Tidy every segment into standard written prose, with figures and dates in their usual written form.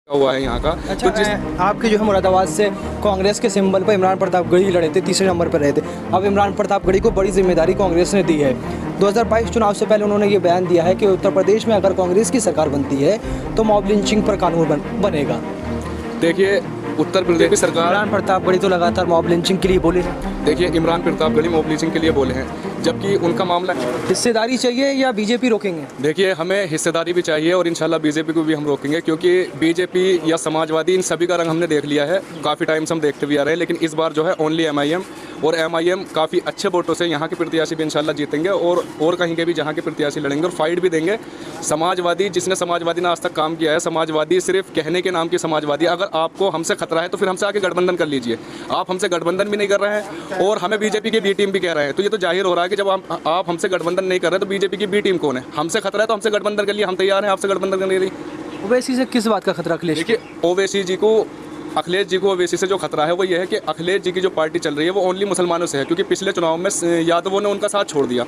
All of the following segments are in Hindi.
हुआ है यहाँ का। अच्छा, तो आपके जो है मुरादाबाद से कांग्रेस के सिंबल पर इमरान प्रतापगढ़ी लड़े थे, तीसरे नंबर पर रहे थे। अब इमरान प्रतापगढ़ी को बड़ी जिम्मेदारी कांग्रेस ने दी है। 2022 चुनाव से पहले उन्होंने ये बयान दिया है कि उत्तर प्रदेश में अगर कांग्रेस की सरकार बनती है तो मॉब लिंचिंग पर कानून बनेगा। देखिए, उत्तर प्रदेश की सरकार, इमरान प्रतापगढ़ी तो लगातार मॉब लिंचिंग के लिए बोले। देखिए इमरान प्रतापगढ़ी मॉब लिंचिंग के लिए बोले हैं, जबकि उनका मामला हिस्सेदारी चाहिए या बीजेपी रोकेंगे? देखिए, हमें हिस्सेदारी भी चाहिए और इंशाल्लाह बीजेपी को भी हम रोकेंगे, क्योंकि बीजेपी या समाजवादी इन सभी का रंग हमने देख लिया है। काफ़ी टाइम से हम देखते भी आ रहे हैं, लेकिन इस बार जो है ओनली एमआईएम, और एमआईएम काफ़ी अच्छे वोटों से यहाँ के प्रत्याशी भी इंशाल्लाह जीतेंगे और कहीं के भी जहाँ के प्रत्याशी लड़ेंगे और फाइट भी देंगे। समाजवादी, जिसने समाजवादी ने आज तक काम किया है, समाजवादी सिर्फ कहने के नाम की समाजवादी। अगर आपको हमसे खतरा है तो फिर हमसे आके गठबंधन कर लीजिए। आप हमसे गठबंधन भी नहीं कर रहे हैं और हमें बीजेपी की बी टीम भी कह रहे हैं, तो ये तो जाहिर हो रहा है कि जब आप हमसे गठबंधन नहीं कर रहे तो बीजेपी की बी टीम कौन है? हमसे खतरा है तो हमसे गठबंधन कर लिए, हम तैयार हैं आपसे गठबंधन करने के लिए। ओवैसी से किस बात का खतरा अखिलेश? देखिए, अखिलेश जी को ओवैसी से जो खतरा है वो ये है कि अखिलेश जी की जो पार्टी चल रही है वो ओनली मुसलमानों से है, क्योंकि पिछले चुनाव में यादवों ने उनका साथ छोड़ दिया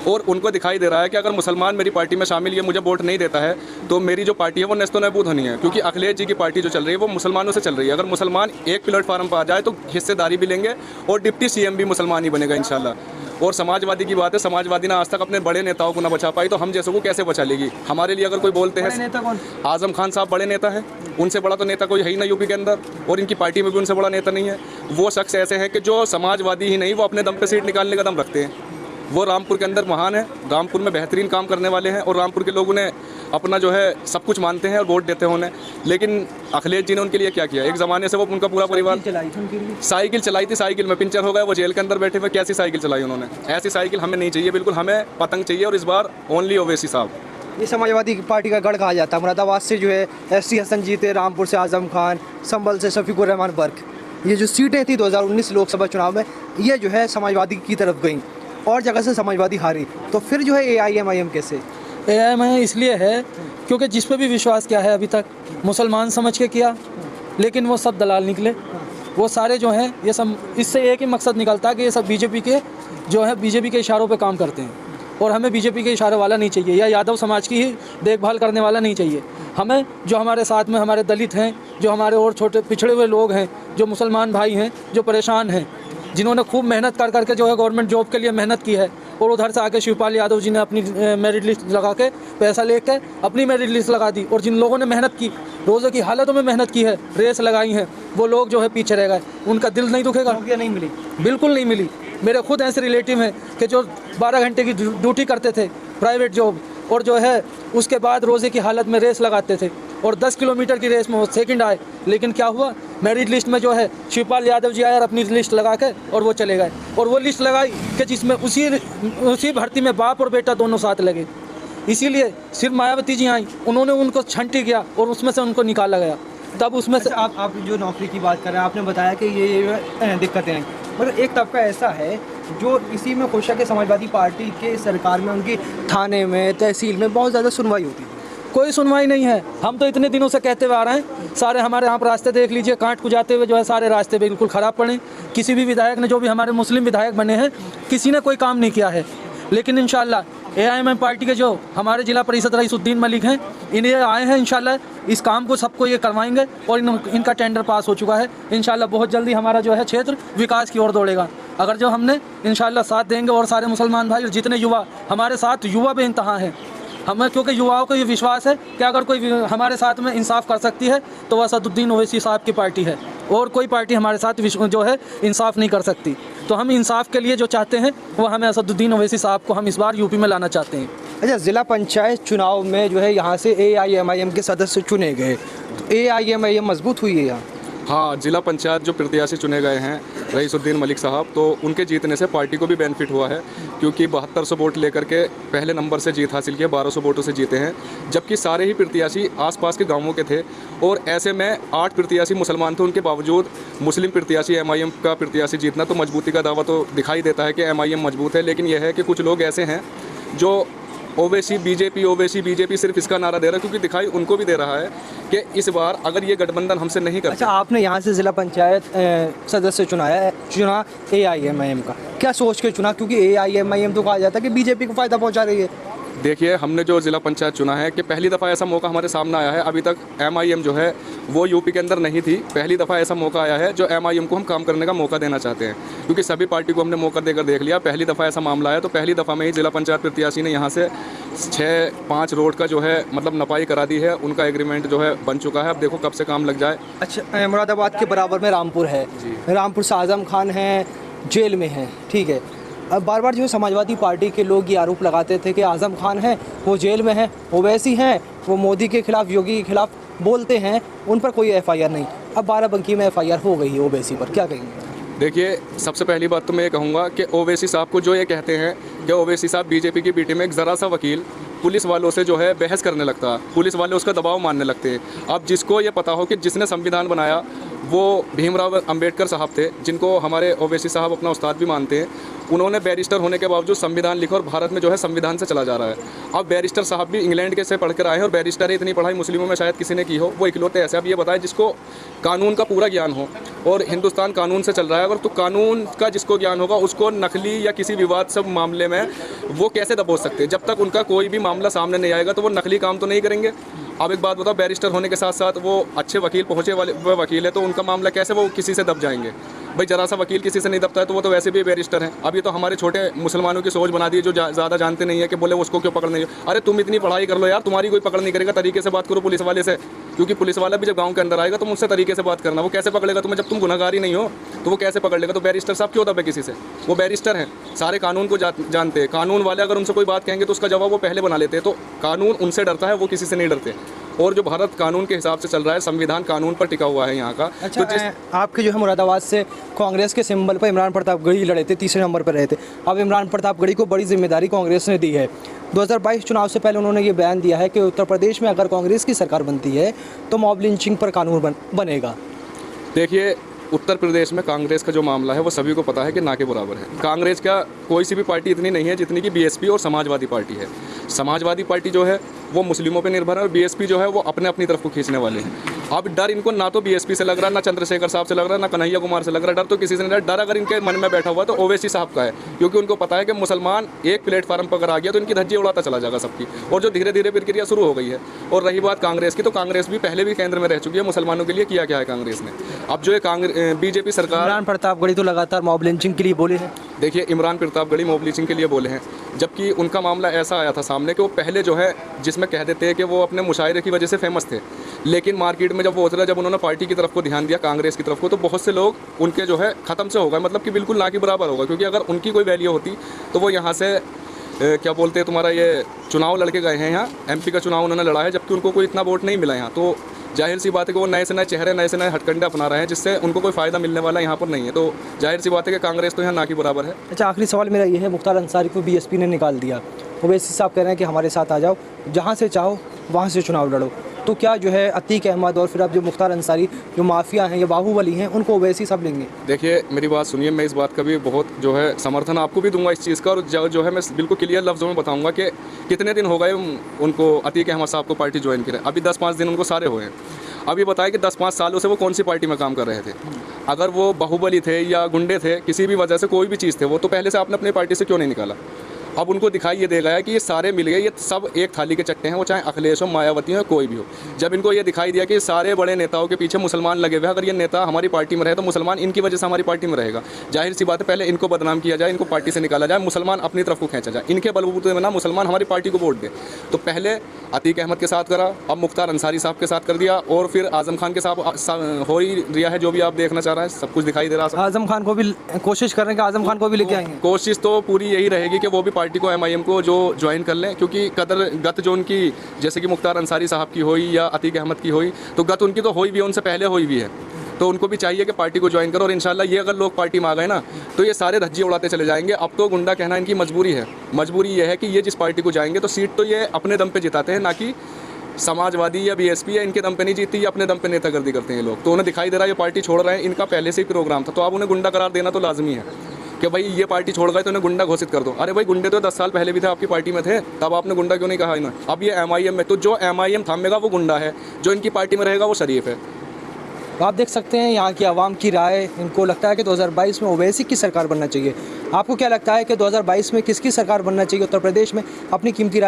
और उनको दिखाई दे रहा है कि अगर मुसलमान मेरी पार्टी में शामिल ये मुझे वोट नहीं देता है तो मेरी जो पार्टी है वो नेस्तो नाबूद होनी है, क्योंकि अखिलेश जी की पार्टी जो चल रही है वो मुसलमानों से चल रही है। अगर मुसलमान एक प्लेटफार्म पर आ जाए तो हिस्सेदारी भी लेंगे और डिप्टी सीएम भी मुसलमान ही बनेगा इंशाल्लाह। और समाजवादी की बात है, समाजवादी ने आज तक अपने बड़े नेताओं को ना बचा पाई, तो हम जैसों को कैसे बचा लेगी? हमारे लिए अगर कोई बोलते हैं, नेता कौन? आजम खान साहब बड़े नेता हैं, उनसे बड़ा तो नेता कोई है ही ना यूपी के अंदर, और इनकी पार्टी में भी उनसे बड़ा नेता नहीं है। वो शख्स ऐसे हैं कि जो समाजवादी ही नहीं, वो अपने दम पे सीट निकालने का दम रखते हैं। वो रामपुर के अंदर महान है, रामपुर में बेहतरीन काम करने वाले हैं और रामपुर के लोग उन्हें अपना जो है सब कुछ मानते हैं और वोट देते हैं उन्हें। लेकिन अखिलेश जी ने उनके लिए क्या किया? एक ज़माने से वो उनका पूरा परिवार साइकिल चलाई थी, साइकिल में पंचर हो गया, वो जेल के अंदर बैठे हुए, कैसी साइकिल चलाई उन्होंने? ऐसी साइकिल हमें नहीं चाहिए, बिल्कुल हमें पतंग चाहिए। और इस बार ओनली ओवैसी साहब। ये समाजवादी पार्टी का गढ़ कहा जाता है। मुरादाबाद से जो है एसटी हसन जीते, रामपुर से आजम खान, संभल से शफीकुर रहमान बर्क। ये जो सीटें थी 2019 लोकसभा चुनाव में, ये जो है समाजवादी की तरफ गई और जगह से समाजवादी हारी। तो फिर जो है AIMIM कैसे? AIMIM इसलिए है क्योंकि जिस पे भी विश्वास किया है अभी तक मुसलमान समझ के किया, लेकिन वो सब दलाल निकले। वो सारे जो हैं ये सब, इससे एक ही मकसद निकलता है कि ये सब बीजेपी के जो है बीजेपी के इशारों पे काम करते हैं और हमें बीजेपी के इशारे वाला नहीं चाहिए या यादव समाज की ही देखभाल करने वाला नहीं चाहिए। हमें जो हमारे साथ में हमारे दलित हैं, जो हमारे और छोटे पिछड़े हुए लोग हैं, जो मुसलमान भाई हैं, जो परेशान हैं, जिन्होंने खूब मेहनत कर करके जो है गवर्नमेंट जॉब के लिए मेहनत की है, और उधर से आके शिवपाल यादव जी ने अपनी मेरिट लिस्ट लगा के पैसा लेके अपनी मेरिट लिस्ट लगा दी, और जिन लोगों ने मेहनत की, रोज़े की हालतों में मेहनत की है, रेस लगाई है, वो लोग जो है पीछे रह गए। उनका दिल नहीं दुखेगा? नहीं मिली, बिल्कुल नहीं मिली। मेरे खुद ऐसे रिलेटिव हैं कि जो 12 घंटे की ड्यूटी करते थे प्राइवेट जॉब, और जो है उसके बाद रोज़े की हालत में रेस लगाते थे और 10 किलोमीटर की रेस में वो सेकंड आए। लेकिन क्या हुआ, मेरिट लिस्ट में जो है शिवपाल यादव जी आए और अपनी लिस्ट लगा के और वो चले गए। और वो लिस्ट लगाई कि जिसमें उसी भर्ती में बाप और बेटा दोनों साथ लगे। इसीलिए सिर्फ मायावती जी आई, उन्होंने उनको छंटी किया और उसमें से उनको निकाला गया। तब उसमें से आप जो नौकरी की बात कर रहे हैं, आपने बताया कि ये दिक्कतें हैं, मगर एक तबका ऐसा है जो इसी में खुश है कि समाजवादी पार्टी के सरकार में उनकी थाने में, तहसील में बहुत ज़्यादा सुनवाई होती है। कोई सुनवाई नहीं है। हम तो इतने दिनों से कहते हुए आ रहे हैं, सारे हमारे यहाँ पर रास्ते देख लीजिए, कांट को जाते हुए जो है सारे रास्ते बिल्कुल ख़राब पड़े। किसी भी विधायक ने, जो भी हमारे मुस्लिम विधायक बने हैं, किसी ने कोई काम नहीं किया है। लेकिन इंशाल्लाह AIMIM पार्टी के जो हमारे जिला परिषद रईसुद्दीन मलिक हैं, इन्हें आए हैं, इंशाल्लाह इस काम को सबको ये करवाएंगे और इनका टेंडर पास हो चुका है। इंशाल्लाह बहुत जल्दी हमारा जो है क्षेत्र विकास की ओर दौड़ेगा, अगर जो हमने इंशाल्लाह साथ देंगे। और सारे मुसलमान भाई और जितने युवा हमारे साथ, युवा बेइंतहा हैं हमें, क्योंकि युवाओं को ये विश्वास है कि अगर कोई हमारे साथ में इंसाफ कर सकती है तो वह असदुद्दीन ओवैसी साहब की पार्टी है, और कोई पार्टी हमारे साथ जो है इंसाफ नहीं कर सकती। तो हम इंसाफ के लिए जो चाहते हैं वो हमें असदुद्दीन ओवैसी साहब को हम इस बार यूपी में लाना चाहते हैं। अच्छा, ज़िला पंचायत चुनाव में जो है यहाँ से AIMIM के सदस्य चुने गए, तो AIMIM मजबूत हुई है यहाँ? हाँ, जिला पंचायत जो प्रत्याशी चुने गए हैं रईसुद्दीन मलिक साहब, तो उनके जीतने से पार्टी को भी बेनिफिट हुआ है, क्योंकि 7200 वोट लेकर के पहले नंबर से जीत हासिल किया, 1200 वोटों से जीते हैं, जबकि सारे ही प्रत्याशी आसपास के गांवों के थे। और ऐसे में 8 प्रत्याशी मुसलमान थे, उनके बावजूद मुस्लिम प्रत्याशी MIM का प्रत्याशी जीतना तो मजबूती का दावा तो दिखाई देता है कि MIM मजबूत है। लेकिन यह है कि कुछ लोग ऐसे हैं जो ओवैसी बीजेपी सिर्फ इसका नारा दे रहा है, क्योंकि दिखाई उनको भी दे रहा है कि इस बार अगर ये गठबंधन हमसे नहीं करते। अच्छा, आपने यहाँ से ज़िला पंचायत सदस्य चुना AIMIM का, क्या सोच के चुना? क्योंकि AIMIM तो कहा जाता है कि बीजेपी को फ़ायदा पहुँचा रही है। देखिए, हमने जो ज़िला पंचायत चुना है कि पहली दफ़ा ऐसा मौका हमारे सामने आया है। अभी तक MIM जो है वो यूपी के अंदर नहीं थी। पहली दफ़ा ऐसा मौका आया है जो MIM को हम काम करने का मौका देना चाहते हैं, क्योंकि सभी पार्टी को हमने मौका देकर देख लिया। पहली दफ़ा ऐसा मामला आया तो पहली दफ़ा में ही ज़िला पंचायत प्रत्याशी ने यहाँ से 6-5 रोड का जो है मतलब नपाई करा दी है। उनका एग्रीमेंट जो है बन चुका है। अब देखो कब से काम लग जाए। अच्छा, मुरादाबाद के बराबर में रामपुर है, रामपुर से आज़म खान है, जेल में है, ठीक है। अब बार बार जो है समाजवादी पार्टी के लोग ये आरोप लगाते थे कि आज़म खान है वो जेल में है, ओवैसी हैं वो मोदी के खिलाफ, योगी के खिलाफ बोलते हैं, उन पर कोई FIR नहीं। अब बाराबंकी में FIR हो गई है ओवैसी पर, क्या कहेंगे? देखिए, सबसे पहली बात तो मैं ये कहूँगा कि ओवैसी साहब को जो ये कहते हैं कि ओवैसी साहब बीजेपी की पीटी में एक ज़रा सा वकील पुलिस वालों से जो है बहस करने लगता, पुलिस वाले उसका दबाव मानने लगते हैं। अब जिसको ये पता हो कि जिसने संविधान बनाया वो भीमराव अंबेडकर साहब थे, जिनको हमारे ओवैसी साहब अपना उस्ताद भी मानते हैं, उन्होंने बैरिस्टर होने के बावजूद संविधान लिखा और भारत में जो है संविधान से चला जा रहा है। अब बैरिस्टर साहब भी इंग्लैंड के से पढ़ कर आए हैं और बैरिस्टर है, इतनी पढ़ाई मुस्लिमों में शायद किसी ने की हो, वो इकलौते ऐसे। अब ये बताए जिसको कानून का पूरा ज्ञान हो, और हिंदुस्तान कानून से चल रहा है, अगर तो कानून का जिसको ज्ञान होगा उसको नकली या किसी विवाद सब मामले में वो कैसे दबोच सकते हैं? जब तक उनका कोई भी मामला सामने नहीं आएगा तो वो नकली काम तो नहीं करेंगे। अब एक बात बताओ, बैरिस्टर होने के साथ साथ वो अच्छे वकील पहुँचे वाले वकील है, तो उनका मामला कैसे वो किसी से दब जाएंगे? भाई जरा सा वकील किसी से नहीं दबता है तो वो तो वैसे भी बैरिस्टर हैं। अब ये तो हमारे छोटे मुसलमानों की सोच बना दी है जो ज़्यादा जानते नहीं है कि बोले उसको क्यों पकड़ नहीं। अरे तुम इतनी पढ़ाई कर लो यार, तुम्हारी कोई पकड़ नहीं करेगा। तरीके से बात करो पुलिस वाले से, क्योंकि पुलिस वाला भी जब गांव के अंदर आएगा तो मुझसे तरीके से बात करना। वो कैसे पकड़ेगा तुम्हें जब तुम गुनहगार ही नहीं हो? तो वो कैसे पकड़ लेगा? तो बैरिस्टर साहब क्यों दबे किसी से? वो बैरिस्टर हैं, सारे कानून को जानते हैं। कानून वाले अगर उनसे कोई बात कहेंगे तो उसका जवाब वो पहले बना लेते हैं। तो कानून उनसे डरता है, वो किसी से नहीं डरते। और जो भारत कानून के हिसाब से चल रहा है, संविधान कानून पर टिका हुआ है यहाँ का। अच्छा, तो आपके जो है मुरादाबाद से कांग्रेस के सिंबल पर इमरान प्रतापगढ़ी लड़े थे, तीसरे नंबर पर रहे थे। अब इमरान प्रतापगढ़ी को बड़ी जिम्मेदारी कांग्रेस ने दी है। 2022 चुनाव से पहले उन्होंने ये बयान दिया है कि उत्तर प्रदेश में अगर कांग्रेस की सरकार बनती है तो मॉब लिंचिंग पर कानून बनेगा। देखिए, उत्तर प्रदेश में कांग्रेस का जो मामला है वो सभी को पता है कि ना के बराबर है। कांग्रेस का कोई सी भी पार्टी इतनी नहीं है जितनी कि BSP और समाजवादी पार्टी है। समाजवादी पार्टी जो है वो मुस्लिमों पे निर्भर है और BSP जो है वो अपनी तरफ को खींचने वाले हैं। अब डर इनको ना तो BSP से लग रहा है, ना चंद्रशेखर साहब से लग रहा है, ना कन्हैया कुमार से लग रहा है। डर तो किसी से नहीं। डर अगर इनके मन में बैठा हुआ तो ओवैसी साहब का है, क्योंकि उनको पता है कि मुसलमान एक प्लेटफार्म पर अगर आ गया तो इनकी धज्जी उड़ाता चला जाएगा सबकी, और जो धीरे धीरे प्रक्रिया शुरू हो गई है। और रही बात कांग्रेस की, तो कांग्रेस भी पहले भी केंद्र में रह चुकी है। मुसलमानों के लिए किया क्या है कांग्रेस ने? अब जो है BJP सरकार, इमरान प्रतापगढ़ी तो लगातार मॉब लिंचिंग के लिए बोले हैं। देखिए, इमरान प्रतापगढ़ी मॉब लिंचिंग के लिए बोले हैं, जबकि उनका मामला ऐसा आया था सामने कि वो पहले जो है जिसमें कह देते हैं कि वो अपने मुशायरे की वजह से फेमस थे, लेकिन मार्केट में जब वो उतरा, जब उन्होंने पार्टी की तरफ को ध्यान दिया, कांग्रेस की तरफ को, तो बहुत से लोग उनके जो है ख़त्म से हो गए, मतलब कि बिल्कुल ना के बराबर होगा। क्योंकि अगर उनकी कोई वैल्यू होती तो वो यहाँ से क्या बोलते हैं, तुम्हारा ये चुनाव लड़के गए हैं, यहाँ MP का चुनाव उन्होंने लड़ा है, जबकि उनको कोई इतना वोट नहीं मिला यहाँ। तो जाहिर सी बात है कि वो नए से नए चेहरे, नए से नए हथकंडे अपना रहे हैं, जिससे उनको कोई फ़ायदा मिलने वाला यहाँ पर नहीं है। तो जाहिर सी बात है कि कांग्रेस तो यहाँ ना के बराबर है। अच्छा, आखिरी सवाल मेरा ये है, मुख्तार अंसारी को BSP ने निकाल दिया, ओवैसी साहब कह रहे हैं कि हमारे साथ आ जाओ, जहाँ से चाहो वहाँ से चुनाव लड़ो। तो क्या जो है अतीक अहमद और फिर अब जो मुख्तार अंसारी जो माफिया हैं या बाहुबली हैं उनको ओवैसी सब लेंगे? देखिए, मेरी बात सुनिए, मैं इस बात का भी बहुत जो है समर्थन आपको भी दूंगा इस चीज़ का, और जो है मैं बिल्कुल क्लियर लफ्ज़ों में बताऊंगा कि कितने दिन हो गए उनको, अतीक अहमद साहब को पार्टी ज्वाइन की। अभी 10-5 दिन उनको सारे हुए हैं। अब ये बताएं कि 10-5 सालों से वो कौन सी पार्टी में काम कर रहे थे? अगर वो बाहुबली थे या गुंडे थे, किसी भी वजह से कोई भी चीज़ थे, वो तो पहले से आपने अपनी पार्टी से क्यों नहीं निकाला? अब उनको दिखाई ये दे गया कि ये सारे मिल गए, ये सब एक थाली के चट्टे हैं, वो चाहे अखिलेश हो, मायावती हो, कोई भी हो। जब इनको ये दिखाई दिया कि सारे बड़े नेताओं के पीछे मुसलमान लगे हुए हैं, अगर ये नेता हमारी पार्टी में रहे तो मुसलमान इनकी वजह से हमारी पार्टी में रहेगा। जाहिर सी बात है, पहले इनको बदनाम किया जाए, इनको पार्टी से निकाला जाए, मुसलमान अपनी तरफ को खींचा जाए, इनके बलबूते में ना मुसलमान हमारी पार्टी को वोट दे। तो पहले अतीक अहमद के साथ करा, अब मुख्तार अंसारी साहब के साथ कर दिया, और फिर आजम खान के साथ हो ही रिया है। जो भी आप देखना चाह रहे हैं सब कुछ दिखाई दे रहा है। आजम खान को भी कोशिश कर रहे हैं कि आजम खान को भी लेके आएंगे। कोशिश तो पूरी यही रहेगी कि वो भी पार्टी को, MIM को जो ज्वाइन कर लें, क्योंकि गत जो उनकी, जैसे कि मुख्तार अंसारी साहब की हुई या अतीक अहमद की हुई, तो गत उनकी तो हुई भी है, उनसे पहले हुई भी है। तो उनको भी चाहिए कि पार्टी को ज्वाइन करो, और इंशाल्लाह ये अगर लोग पार्टी में आ गए ना तो ये सारे धज्जी उड़ाते चले जाएंगे। अब तो गुंडा कहना इनकी मजबूरी है। मजबूरी ये है कि ये जिस पार्टी को जाएंगे तो सीट तो ये अपने दम पे जिताते हैं, ना कि समाजवादी या BSP या इनके दम पे नहीं जीतती, या अपने दम पे नेतागर्दी करते हैं ये लोग। तो उन्हें दिखाई दे रहा है ये पार्टी छोड़ रहे हैं, इनका पहले से ही प्रोग्राम था, तो अब उन्हें गुंडा करार देना तो लाजमी है। कि भाई ये पार्टी छोड़ गए तो इन्हें गुंडा घोषित कर दो। अरे भाई गुंडे तो 10 साल पहले भी थे, आपकी पार्टी में थे, तब आपने गुंडा क्यों नहीं कहा इन्हें? अब ये MIM में, तो जो MIM थामेगा वो गुंडा है, जो इनकी पार्टी में रहेगा वो शरीफ है। तो आप देख सकते हैं यहाँ की आवाम की राय, इनको लगता है कि 2022 में ओवैसी की सरकार बनना चाहिए। आपको क्या लगता है कि 2022 में किसकी सरकार बनना चाहिए उत्तर प्रदेश में? अपनी कीमती राय